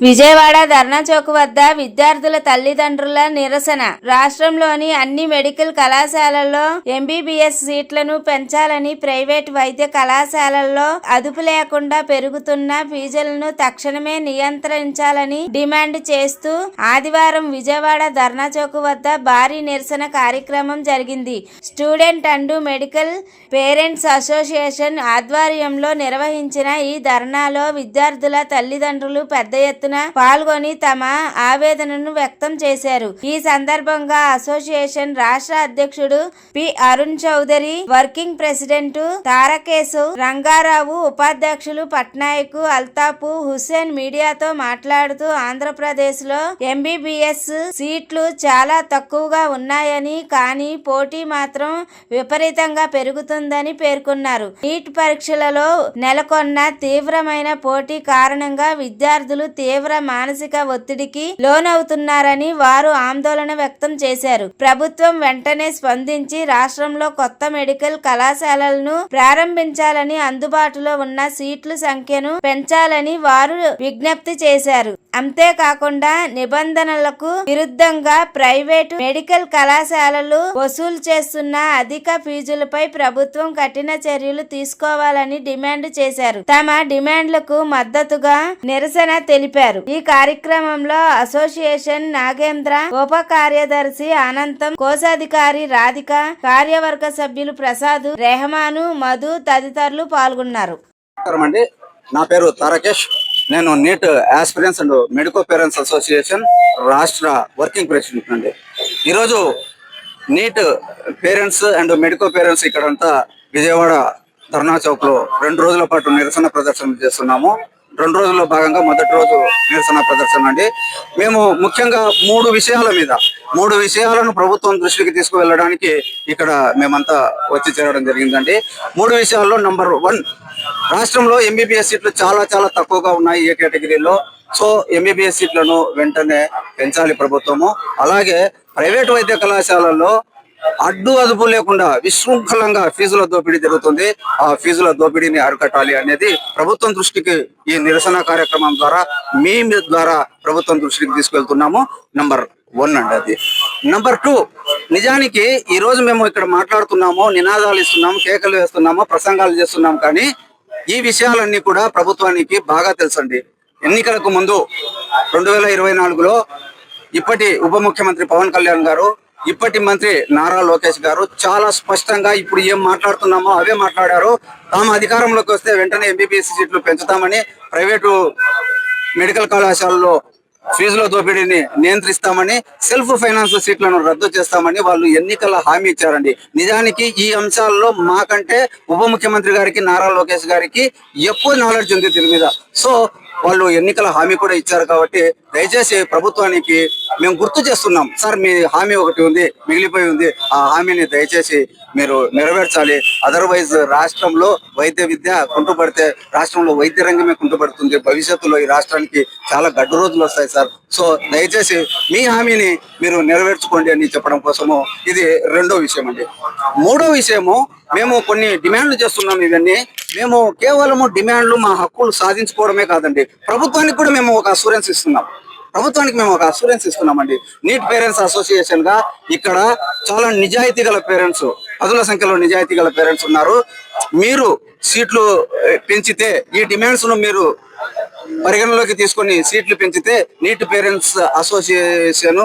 విజయవాడ ధర్నా చౌక్ వద్ద విద్యార్థుల తల్లిదండ్రుల నిరసన. రాష్ట్రంలోని అన్ని మెడికల్ కళాశాలల్లో ఎంబీబీఎస్ సీట్లను పెంచాలని, ప్రైవేట్ వైద్య కళాశాలల్లో అదుపు లేకుండా పెరుగుతున్న ఫీజులను తక్షణమే నియంత్రించాలని డిమాండ్ చేస్తూ ఆదివారం విజయవాడ ధర్నా చౌక్ వద్ద భారీ నిరసన కార్యక్రమం జరిగింది. Student and medical parents association ఆధ్వర్యంలో నిర్వహించిన ఈ ధర్నాలో విద్యార్థుల తల్లిదండ్రులు పెద్ద ఎత్తున పాల్గొని తమ ఆవేదనను వ్యక్తం చేశారు. ఈ సందర్భంగా అసోసియేషన్ రాష్ట్ర అధ్యక్షుడు P Arun Chowdary, working president Tarakeshu Rangarao, ఉపాధ్యక్షులు పట్నాయక్, అల్తాఫ్ హుస్సేన్ మీడియాతో మాట్లాడుతూ ఆంధ్రప్రదేశ్ లో ఎంబీబీఎస్ సీట్లు చాలా తక్కువగా ఉన్నాయని, కానీ పోటీ మాత్రం విపరీతంగా పెరుగుతుందని పేర్కొన్నారు. నీట్ పరీక్షలలో నెలకొన్న తీవ్రమైన పోటీ కారణంగా విద్యార్థులు తీవ్ర మానసిక ఒత్తిడికి లోనవుతున్నారని వారు ఆందోళన వ్యక్తం చేశారు. ప్రభుత్వం వెంటనే స్పందించి రాష్ట్రంలో కొత్త మెడికల్ కళాశాలలను ప్రారంభించాలని, అందుబాటులో ఉన్న సీట్ల సంఖ్యను పెంచాలని వారు విజ్ఞప్తి చేశారు. అంతేకాకుండా నిబంధనలకు విరుద్ధంగా ప్రైవేటు మెడికల్ కళాశాలలు వసూలు చేస్తున్న అధిక ఫీజులపై ప్రభుత్వం కఠిన చర్యలు తీసుకోవాలని డిమాండ్ చేశారు. తమ డిమాండ్లకు మద్దతుగా నిరసన తెలిపారు. ఈ కార్యక్రమంలో అసోసియేషన్ నాగేంద్ర, ఉప కార్యదర్శి అనంతం, కోశాధికారి రాధిక, కార్యవర్గ సభ్యులు ప్రసాద్, రెహమాను, మధు తదితరులు పాల్గొన్నారు. నా పేరు తారకేష్. నేను NEET aspirants and medico parents association రాష్ట్ర వర్కింగ్ ప్రెసిడెంట్ అండి. ఈరోజు NEET parents and medico parents ఇక్కడంతా విజయవాడ ధర్నా చౌక్ లో 2 రోజుల పాటు నిరసన ప్రదర్శన చేస్తున్నాము. 2 రోజుల్లో భాగంగా మొదటి రోజు నిరసన ప్రదర్శన అండి. మేము ముఖ్యంగా 3 విషయాలను ప్రభుత్వం దృష్టికి తీసుకువెళ్ళడానికి ఇక్కడ మేమంతా వచ్చి చేరడం జరిగిందండి. 3 విషయాల్లో నంబర్ 1, రాష్ట్రంలో ఎంబీబీఎస్ సీట్లు చాలా తక్కువగా ఉన్నాయి ఏ కేటగిరీలో. సో ఎంబీబీఎస్ సీట్లను వెంటనే పెంచాలి ప్రభుత్వము. అలాగే ప్రైవేట్ వైద్య కళాశాలల్లో అడ్డు అదుపు లేకుండా విశృంఖలంగా ఫీజుల దోపిడీ జరుగుతుంది. ఆ ఫీజుల దోపిడీని అరికట్టాలి అనేది ప్రభుత్వం దృష్టికి ఈ నిరసన కార్యక్రమం ద్వారా మీ ద్వారా ప్రభుత్వం దృష్టికి తీసుకెళ్తున్నాము. నంబర్ 1 అండి అది. నంబర్ 2, నిజానికి ఈ రోజు మేము ఇక్కడ మాట్లాడుతున్నాము, నినాదాలు ఇస్తున్నాము, కేకలు వేస్తున్నాము, ప్రసంగాలు చేస్తున్నాము, కానీ ఈ విషయాలన్నీ కూడా ప్రభుత్వానికి బాగా తెలుసండి. ఎన్నికలకు ముందు 2024లో ఇప్పటి ఉప ముఖ్యమంత్రి పవన్ కళ్యాణ్ గారు, ఇప్పటి మంత్రి నారా లోకేష్ గారు చాలా స్పష్టంగా ఇప్పుడు ఏం మాట్లాడుతున్నామో అవే మాట్లాడారు. తాము అధికారంలోకి వస్తే వెంటనే ఎంబీబీఎస్ సీట్లు పెంచుతామని, ప్రైవేటు మెడికల్ కళాశాలలో ఫీజుల దోపిడీని నియంత్రిస్తామని, సెల్ఫ్ ఫైనాన్స్ సీట్లను రద్దు చేస్తామని వాళ్ళు ఎన్నికల హామీ ఇచ్చారండి. నిజానికి ఈ అంశాల్లో మాకంటే ఉప ముఖ్యమంత్రి గారికి, నారా లోకేష్ గారికి ఎక్కువ నాలెడ్జ్ ఉంది దీని మీద. సో వాళ్ళు ఎన్నికల హామీ కూడా ఇచ్చారు. కాబట్టి దయచేసి ప్రభుత్వానికి మేము గుర్తు చేస్తున్నాం, సార్ మీ హామీ ఒకటి ఉంది, మిగిలిపోయి ఉంది, ఆ హామీని దయచేసి మీరు నెరవేర్చాలి. అదర్వైజ్ రాష్ట్రంలో వైద్య విద్య కుంటుపడితే రాష్ట్రంలో వైద్య రంగమే కుంటుపడుతుంది. భవిష్యత్తులో ఈ రాష్ట్రానికి చాలా గడ్డు రోజులు వస్తాయి సార్. సో దయచేసి మీ హామీని మీరు నెరవేర్చుకోండి అని చెప్పడం కోసము ఇది 2వ విషయం అండి. 3వ విషయము, మేము కొన్ని డిమాండ్లు చేస్తున్నాం. ఇవన్నీ మేము కేవలము డిమాండ్లు, మా హక్కులు సాధించుకోవడమే కాదండి, ప్రభుత్వానికి కూడా మేము ఒక అసూరెన్స్ ఇస్తున్నామండి. నీట్ పేరెంట్స్ అసోసియేషన్ గా ఇక్కడ చాలా నిజాయితీ గల పేరెంట్స్, పదుల సంఖ్యలో నిజాయితీ గల పేరెంట్స్ ఉన్నారు. మీరు సీట్లు పెంచితే, ఈ డిమాండ్స్ ను మీరు పరిగణలోకి తీసుకొని సీట్లు పెంచితే నీట్ పేరెంట్స్ అసోసియేషన్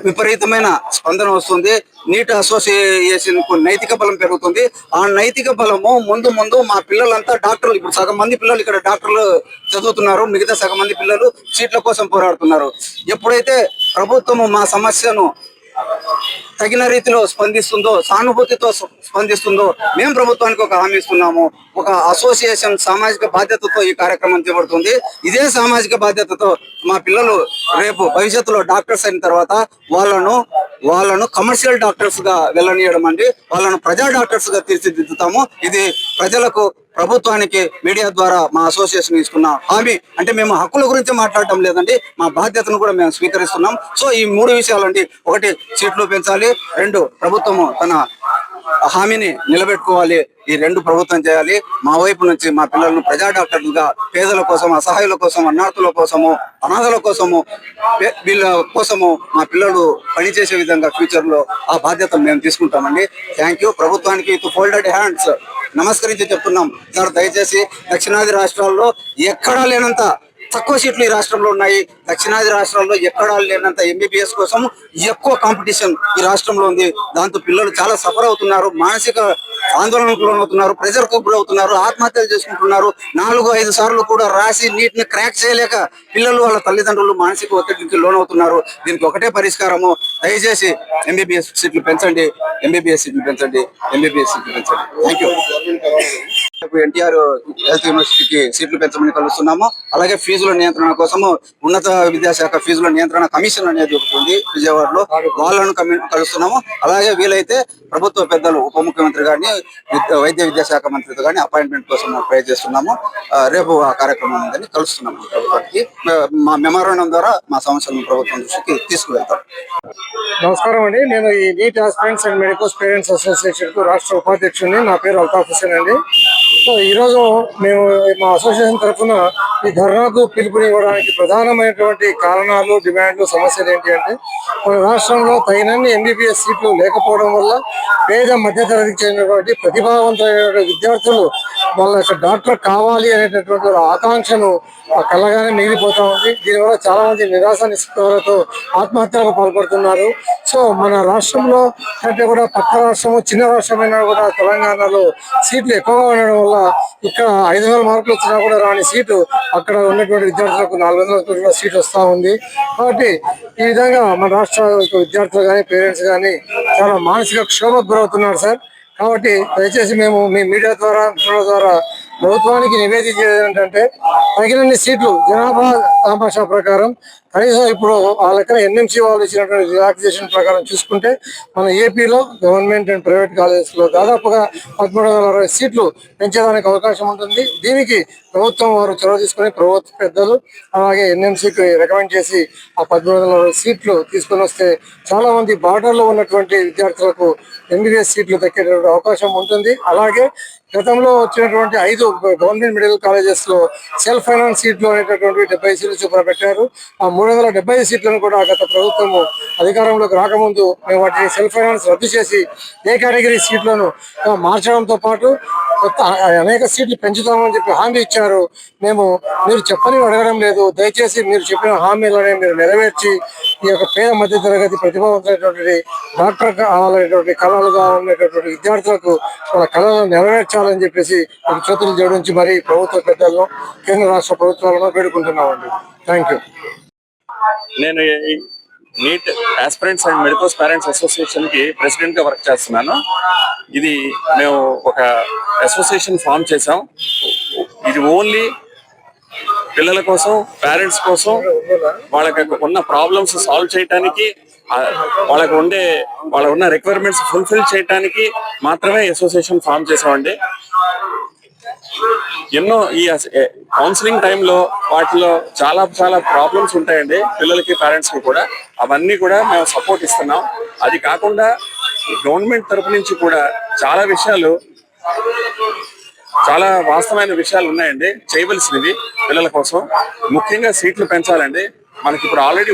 విపరీతమైన స్పందన వస్తుంది. నీట్ అసోసియేషన్ కు నైతిక బలం పెరుగుతుంది. ఆ నైతిక బలము ముందు మా పిల్లలంతా డాక్టర్లు, ఇప్పుడు సగం మంది పిల్లలు ఇక్కడ డాక్టర్లు చదువుతున్నారు, మిగతా సగం మంది పిల్లలు సీట్ల కోసం పోరాడుతున్నారు. ఎప్పుడైతే ప్రభుత్వము మా సమస్యను తగిన రీతిలో స్పందిస్తుందో, సానుభూతితో స్పందిస్తుందో, మేము ప్రభుత్వానికి ఒక హామీ ఇస్తున్నాము. ఒక అసోసియేషన్ సామాజిక బాధ్యతతో ఈ కార్యక్రమం చేపడుతుంది. ఇదే సామాజిక బాధ్యతతో మా పిల్లలు రేపు భవిష్యత్తులో డాక్టర్స్ అయిన తర్వాత వాళ్ళను కమర్షియల్ డాక్టర్స్ గా వెళ్ళనీయడం అండి, వాళ్ళను ప్రజా డాక్టర్స్ గా తీర్చిదిద్దుతాము. ఇది ప్రజలకు, ప్రభుత్వానికి మీడియా ద్వారా మా అసోసియేషన్ ఇస్తున్న హామీ. అంటే మేము హక్కుల గురించి మాట్లాడటం లేదండి, మా బాధ్యతను కూడా మేము స్వీకరిస్తున్నాం. సో ఈ 3 విషయాలండి. 1, సీట్లు పెంచాలి. 2, ప్రభుత్వము తన హామీని నిలబెట్టుకోవాలి. ఈ రెండు ప్రభుత్వం చేయాలి. మా వైపు నుంచి మా పిల్లలను ప్రజా డాక్టర్లుగా పేదల కోసం, అసహాయుల కోసం, అన్నార్థుల కోసము, అనాథల కోసము, వీళ్ళ కోసము మా పిల్లలు పనిచేసే విధంగా ఫ్యూచర్ లో ఆ బాధ్యత మేము తీసుకుంటామండి. Thank you. ప్రభుత్వానికి విత్ ఫోల్డెడ్ హ్యాండ్స్ నమస్కరించి చెప్తున్నాం. సార్ దయచేసి దక్షిణాది రాష్ట్రాల్లో ఎక్కడా లేనంత తక్కువ సీట్లు ఈ రాష్ట్రంలో ఉన్నాయి. దక్షిణాది రాష్ట్రాల్లో ఎక్కడా లేనంత ఎంబీబీఎస్ కోసం ఎక్కువ కాంపిటీషన్ ఈ రాష్ట్రంలో ఉంది. దాంతో పిల్లలు చాలా సఫర్ అవుతున్నారు, మానసిక ఆందోళనకు లోనవుతున్నారు, ప్రెజర్ కు గురవుతున్నారు, ఆత్మహత్యలు చేసుకుంటున్నారు. 4-5 సార్లు కూడా రాసి నీటిని క్రాక్ చేయలేక పిల్లలు వాళ్ళ తల్లిదండ్రులు మానసిక ఒత్తిడికి లోనవుతున్నారు. దీనికి ఒకటే పరిష్కారము, దయచేసి ఎంబీబీఎస్ సీట్లు పెంచండి, ఎంబీబీఎస్ సీట్లు పెంచండి, ఎంబీబీఎస్ సీట్లు పెంచండి. Thank you. ఎన్టీఆర్ హెల్త్ యూనివర్సిటీకి సీట్లు పెంచమని కలుస్తున్నాము. అలాగే ఫీజుల నియంత్రణ కోసము ఉన్నత విద్యాశాఖ ఫీజుల నియంత్రణ కమిషన్ అనేది ఒకటి ఉంది విజయవాడలో, వాళ్ళను కలుస్తున్నాము. అలాగే వీలైతే ప్రభుత్వ పెద్దలు ఉప ముఖ్యమంత్రి గారిని, వైద్య విద్యాశాఖ మంత్రితో కానీ అపాయింట్మెంట్ కోసం ట్రై చేస్తున్నాము. రేపు ఆ కార్యక్రమం ఉందని కలుస్తున్నాము. ప్రభుత్వానికి మా మెమోరాండం ద్వారా మా సమస్యలను ప్రభుత్వం దృష్టికి తీసుకువెళ్తాం. నమస్కారం అండి. నేను ఈ neat aspirants and medical parents association కు రాష్ట్ర ఉపాధ్యక్షుడిని. నా పేరు అల్తాఫ్ హుసేన్ అండి. సో ఈరోజు మేము మా అసోసియేషన్ తరఫున ఈ ధర్నాకు పిలుపునివ్వడానికి ప్రధానమైనటువంటి కారణాలు, డిమాండ్లు, సమస్యలు ఏంటి అంటే, మన రాష్ట్రంలో తగినన్ని ఎంబీబీఎస్ సీట్లు లేకపోవడం వల్ల పేద మధ్యతరగతికి చెందినటువంటి ప్రతిభావంతమైన విద్యార్థులు వాళ్ళ యొక్క డాక్టర్ కావాలి అనేటటువంటి ఆకాంక్షను కలగానే మిగిలిపోతా ఉంది. దీనివల్ల చాలా మంది నిరాశ నిస్పృహలతో ఆత్మహత్యలకు పాల్పడుతున్నారు. సో మన రాష్ట్రంలో కంటే కూడా పక్క రాష్ట్రము, చిన్న రాష్ట్రమైనా కూడా తెలంగాణలో సీట్లు ఎక్కువగా ఉండడం వల్ల ఇక్కడ 500 మార్కులు వచ్చినా కూడా రాని సీటు అక్కడ ఉన్నటువంటి విద్యార్థులకు 400 సీట్ వస్తూ ఉంది. కాబట్టి ఈ విధంగా మన రాష్ట్ర విద్యార్థులు కానీ, పేరెంట్స్ కానీ చాలా మానసిక క్షోభకు గురవుతున్నారు సార్. కాబట్టి దయచేసి మేము మీ మీడియా ద్వారా ప్రభుత్వానికి నివేదించేది ఏంటంటే, తగినన్ని సీట్లు జనాభా తమాషా ప్రకారం కనీసం ఇప్పుడు ఆ లెక్కన ఎన్ఎంసీ వాళ్ళు ఇచ్చినటువంటి రిలాక్సేషన్ ప్రకారం చూసుకుంటే మన ఏపీలో గవర్నమెంట్ అండ్ ప్రైవేట్ కాలేజెస్లో దాదాపుగా 1360 సీట్లు పెంచేదానికి అవకాశం ఉంటుంది. దీనికి ప్రభుత్వం వారు చొరవ తీసుకుని, ప్రభుత్వ పెద్దలు అలాగే ఎన్ఎంసీకి రికమెండ్ చేసి ఆ 1360 సీట్లు తీసుకొని వస్తే చాలా మంది బార్డర్లో ఉన్నటువంటి విద్యార్థులకు ఎంబీబీఎస్ సీట్లు దక్కేటువంటి అవకాశం ఉంటుంది. అలాగే గతంలో వచ్చినటువంటి 5 గవర్నమెంట్ మెడికల్ కాలేజెస్ లో సెల్ఫ్ ఫైనాన్స్ సీట్లు అనేటటువంటి 70 సీట్లు చొప్పున పెట్టారు. ఆ 370 సీట్లను కూడా గత ప్రభుత్వము అధికారంలోకి రాకముందు మేము వాటిని సెల్ఫ్ ఫైనాన్స్ రద్దు చేసి ఏ కేటగిరీ సీట్లను మార్చడంతో పాటు కొత్త అనేక సీట్లు పెంచుతామని చెప్పి హామీ ఇచ్చారు. మీరు చెప్పని అడగడం లేదు. దయచేసి మీరు చెప్పిన హామీలనే మీరు నెరవేర్చి ఈ యొక్క పేద మధ్య తరగతి ప్రతిభావంతమైనటువంటి డాక్టర్ కావాలనేటువంటి కళలుగా ఉన్నటువంటి విద్యార్థులకు వాళ్ళ కళలను నెరవేర్చాలని చెప్పేసి చేతులు జోడించి మరి ప్రభుత్వ పెద్దలను, కేంద్ర రాష్ట్ర ప్రభుత్వాలను వేడుకుంటున్నామండి. Thank you. నేను NEET aspirants and medical parents association కి ప్రెసిడెంట్ గా వర్క్ చేస్తున్నాను. ఇది మేము ఒక అసోసియేషన్ ఫామ్ చేసాం. ఇది ఓన్లీ పిల్లల కోసం, పేరెంట్స్ కోసం, వాళ్ళకి ఉన్న ప్రాబ్లమ్స్ సాల్వ్ చేయడానికి, వాళ్ళకు ఉన్న రిక్వైర్మెంట్స్ ఫుల్ఫిల్ చేయడానికి మాత్రమే అసోసియేషన్ ఫామ్ చేసామండి. ఎన్నో ఈ కౌన్సిలింగ్ టైంలో వాటిలో చాలా ప్రాబ్లమ్స్ ఉంటాయండి పిల్లలకి, పేరెంట్స్ కి కూడా. అవన్నీ కూడా మేము సపోర్ట్ ఇస్తున్నాం. అది కాకుండా గవర్నమెంట్ తరపు నుంచి కూడా చాలా వాస్తవమైన విషయాలు ఉన్నాయండి చేయవలసినవి పిల్లల కోసం. ముఖ్యంగా సీట్లు పెంచాలండి. మనకి ఇప్పుడు ఆల్రెడీ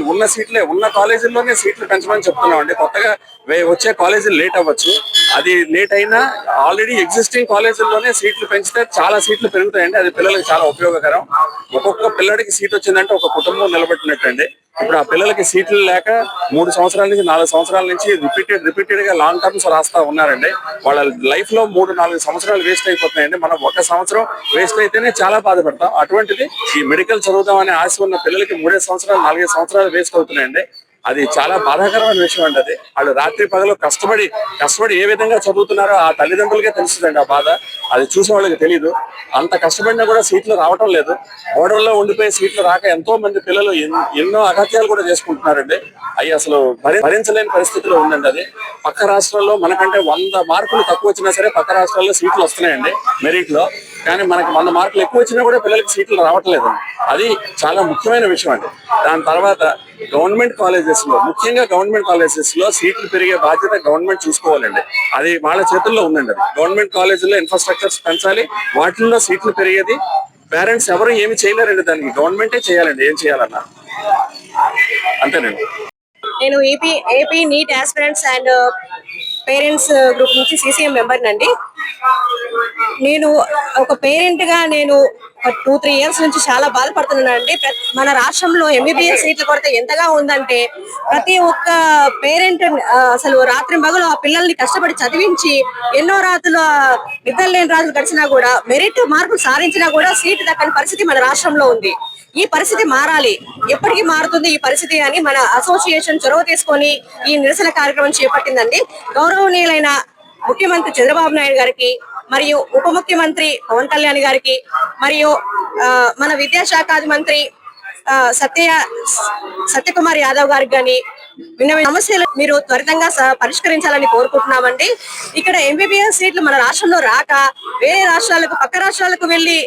ఉన్న కాలేజీల్లోనే సీట్లు పెంచమని చెప్తున్నామండి. కొత్తగా వచ్చే కాలేజీలు లేట్ అవ్వచ్చు. అది లేట్ అయినా ఆల్రెడీ ఎగ్జిస్టింగ్ కాలేజీల్లోనే సీట్లు పెంచితే చాలా సీట్లు పెరుగుతాయండి. అది పిల్లలకి చాలా ఉపయోగకరం. ఒక్కొక్క పిల్లడికి సీట్ వచ్చిందంటే ఒక కుటుంబం నిలబెట్టినట్టండి. ఇప్పుడు ఆ పిల్లలకి సీట్లు లేక 3 సంవత్సరాల నుంచి 4 సంవత్సరాల నుంచి రిపీటెడ్ గా లాంగ్ టర్మ్స్ రాస్తా ఉన్నారండి. వాళ్ళ లైఫ్ లో 3-4 సంవత్సరాలు వేస్ట్ అయిపోతున్నాయండి. మనం 1 సంవత్సరం వేస్ట్ అయితేనే చాలా బాధపడతాం. అటువంటిది ఈ మెడికల్ చదువుదామనే ఆశ ఉన్న పిల్లలకి 3 సంవత్సరాలు 4 సంవత్సరాలు వేస్ట్ అవుతున్నాయండి. అది చాలా బాధాకరమైన విషయం అండి. అది వాళ్ళు రాత్రి పగలు కష్టపడి ఏ విధంగా చదువుతున్నారో ఆ తల్లిదండ్రులకే తెలుస్తుందండి ఆ బాధ. అది చూసే వాళ్ళకి తెలియదు. అంత కష్టపడినా కూడా సీట్లు రావటం లేదు. బోర్డర్లో ఉండిపోయి సీట్లు రాక ఎంతో మంది పిల్లలు ఎన్నో అగత్యాలు కూడా చేసుకుంటున్నారండి. అవి అసలు భరించలేని పరిస్థితిలో ఉందండి. అది పక్క రాష్ట్రాల్లో మనకంటే 100 మార్కులు తక్కువ వచ్చినా సరే పక్క రాష్ట్రాల్లో సీట్లు వస్తున్నాయండి మెరిట్ లో. కానీ మనకి 100 మార్కులు ఎక్కువ వచ్చినా కూడా పిల్లలకి సీట్లు రావట్లేదు. అది చాలా ముఖ్యమైన విషయం అండి. దాని తర్వాత గవర్నమెంట్ కాలేజెస్ లో, ముఖ్యంగా గవర్నమెంట్ కాలేజెస్ లో సీట్లు పెరిగే బాధ్యత గవర్నమెంట్ చూసుకోవాలండి. అది వాళ్ళ చేతుల్లో ఉందండి. అది గవర్నమెంట్ కాలేజీలో ఇన్ఫ్రాస్ట్రక్చర్స్ పెంచాలి, వాటిల్లో సీట్లు పెరిగేది పేరెంట్స్ ఎవరు ఏమి చేయలేరండి, దానికి గవర్నమెంటే చేయాలండి ఏం చేయాలన్నా. అంతేనండి. నేను AP neat aspirants and parents group నుంచి సిసిఎం మెంబర్ నండి. నేను ఒక పేరెంట్ గా నేను 2-3 ఇయర్స్ నుంచి చాలా బాధపడుతున్నానండి. మన రాష్ట్రంలో ఎంబీబీఎస్ సీట్ల కొరత ఎంతగా ఉందంటే ప్రతి ఒక్క పేరెంట్ అసలు రాత్రి మగలు ఆ పిల్లల్ని కష్టపడి చదివించి ఎన్నో రాత్రులు నిద్ర లేని రాత్రులు గడిచినా కూడా మెరిట్ మార్కులు సాధించినా కూడా సీటు దక్కని పరిస్థితి మన రాష్ట్రంలో ఉంది. ఈ పరిస్థితి మారాలి. ఎప్పటికీ మారుతుంది ఈ పరిస్థితి అని మన అసోసియేషన్ చొరవ తీసుకొని ఈ నిరసన కార్యక్రమం చేపట్టిందండి. గౌరవనీయులైన ముఖ్యమంత్రి చంద్రబాబు నాయుడు గారికి, మరియు ఉప ముఖ్యమంత్రి పవన్ కళ్యాణ్ గారికి, మరియు మన విద్యాశాఖ మంత్రి సత్యకుమార్ యాదవ్ గారికి కానీ సమస్యలు మీరు త్వరితంగా పరిష్కరించాలని కోరుకుంటున్నామండి. ఇక్కడ ఎంబీబీఎస్ సీట్లు మన రాష్ట్రంలో రాక వేరే రాష్ట్రాలకు, పక్క రాష్ట్రాలకు వెళ్లి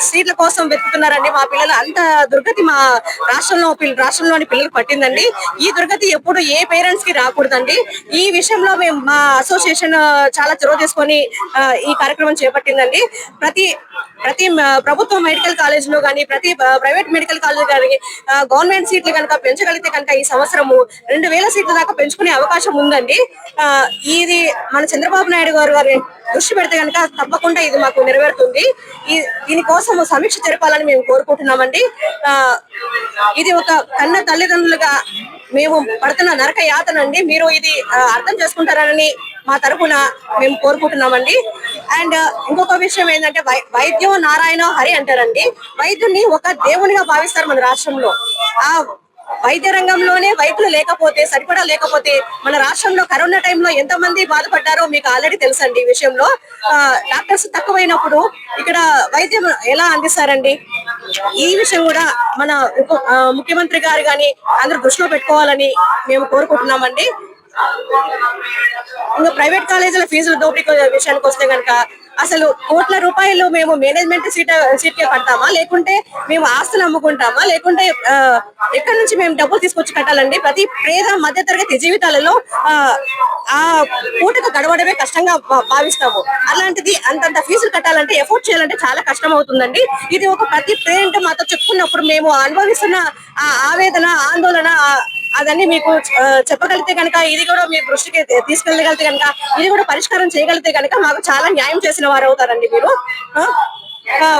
సీట్ల కోసం వెతుకుతున్నారండి. మా పిల్లలు అంత దుర్గతి మా రాష్ట్రంలోని పిల్లలకు పట్టిందండి. ఈ దుర్గతి ఎప్పుడు ఏ పేరెంట్స్ కి రాకూడదండి. ఈ విషయంలో మేము మా అసోసియేషన్ చాలా చొరవ తీసుకొని ఈ కార్యక్రమం చేపట్టిందండి. ప్రతి ప్రభుత్వ మెడికల్ కాలేజ్ లో కానీ, ప్రతి ప్రైవేట్ మెడికల్ కాలేజ్ కానీ గవర్నమెంట్ సీట్లు కనుక పెంచగలిగితే కనుక ఈ సంవత్సరము 2000 సీట్ల దాకా పెంచుకునే అవకాశం ఉందండి. ఇది మన చంద్రబాబు నాయుడు గారు దృష్టి పెడితే కనుక తప్పకుండా ఇది మాకు నెరవేరుతుంది. దీనికోసం సమీక్ష జరపాలని మేము కోరుకుంటున్నామండి. ఇది ఒక కన్న తల్లిదండ్రులుగా మేము పడుతున్న నరక యాతనండి. మీరు ఇది అర్థం చేసుకుంటారని మా తరఫున మేము కోరుకుంటున్నామండి. అండ్ ఇంకొక విషయం ఏంటంటే వైద్యం నారాయణ హరి అంటారండి. వైద్యుని ఒక దేవునిగా భావిస్తారు మన రాష్ట్రంలో. ఆ వైద్య రంగంలోనే వైద్యులు లేకపోతే, సరిపడా లేకపోతే మన రాష్ట్రంలో కరోనా టైంలో ఎంత మంది బాధపడ్డారో మీకు ఆల్రెడీ తెలుసండి. ఈ విషయంలో డాక్టర్స్ తక్కువైనప్పుడు ఇక్కడ వైద్యం ఎలా అందిస్తారండి? ఈ విషయం కూడా మన ముఖ్యమంత్రి గారు కానీ అందరూ దృష్టిలో పెట్టుకోవాలని మేము కోరుకుంటున్నామండి. ఇంకా ప్రైవేట్ కాలేజీల ఫీజుల దోపిడీ విషయానికి వస్తే కనుక అసలు కోట్ల రూపాయలు మేము మేనేజ్మెంట్ సీట్కే కడతామా, లేకుంటే మేము ఆస్తులు అమ్ముకుంటామా, లేకుంటే ఎక్కడి నుంచి మేము డబ్బులు తీసుకొచ్చి కట్టాలండి? ప్రతి పేద మధ్య తరగతి జీవితాలలో ఆ పూటకు గడవడమే కష్టంగా భావిస్తాము. అలాంటిది అంతంత ఫీజులు కట్టాలంటే, ఎఫోర్డ్ చేయాలంటే చాలా కష్టం అవుతుందండి. ఇది ఒక ప్రతి పేరెంట్ మాతో చెప్పుకున్నప్పుడు మేము అనుభవిస్తున్న ఆ ఆవేదన, ఆందోళన అదన్నీ మీకు చెప్పగలిగితే కనుక, ఇది కూడా మీ దృష్టికి తీసుకెళ్ళగలిగితే కనుక, ఇది కూడా పరిష్కారం చేయగలిగితే కనుక మాకు చాలా న్యాయం చేసిన వారు అవుతారండి మీరు.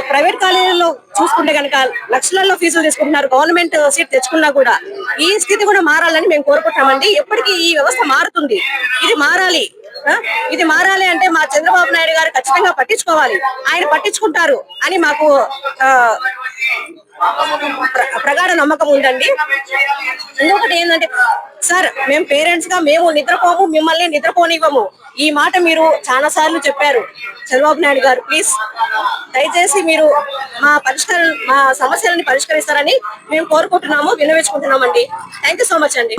ప్రైవేట్ కాలేజీలో చూసుకుంటే కనుక లక్షలలో ఫీజులు తీసుకుంటున్నారు. గవర్నమెంట్ సీట్ తెచ్చుకున్నా కూడా ఈ స్థితి కూడా మారాలని మేము కోరుకుంటున్నామండి. ఎప్పటికీ ఈ వ్యవస్థ మారుతుంది, ఇది మారాలి. ఇది మారాలి అంటే మా చంద్రబాబు నాయుడు గారు ఖచ్చితంగా పట్టించుకోవాలి. ఆయన పట్టించుకుంటారు అని మాకు ప్రగాఢ నమ్మకం ఉందండి. ఇంకొకటి ఏంటంటే సార్, మేము పేరెంట్స్ గా మేము నిద్రపోము, మిమ్మల్ని నిద్రపోనివ్వము. ఈ మాట మీరు చాలా సార్లు చెప్పారు చంద్రబాబు నాయుడు గారు. ప్లీజ్ దయచేసి మీరు మా సమస్యలను పరిష్కరిస్తారని మేము కోరుకుంటున్నాము, విన్నవించుకుంటున్నామండి. థ్యాంక్ యూ సో మచ్ అండి.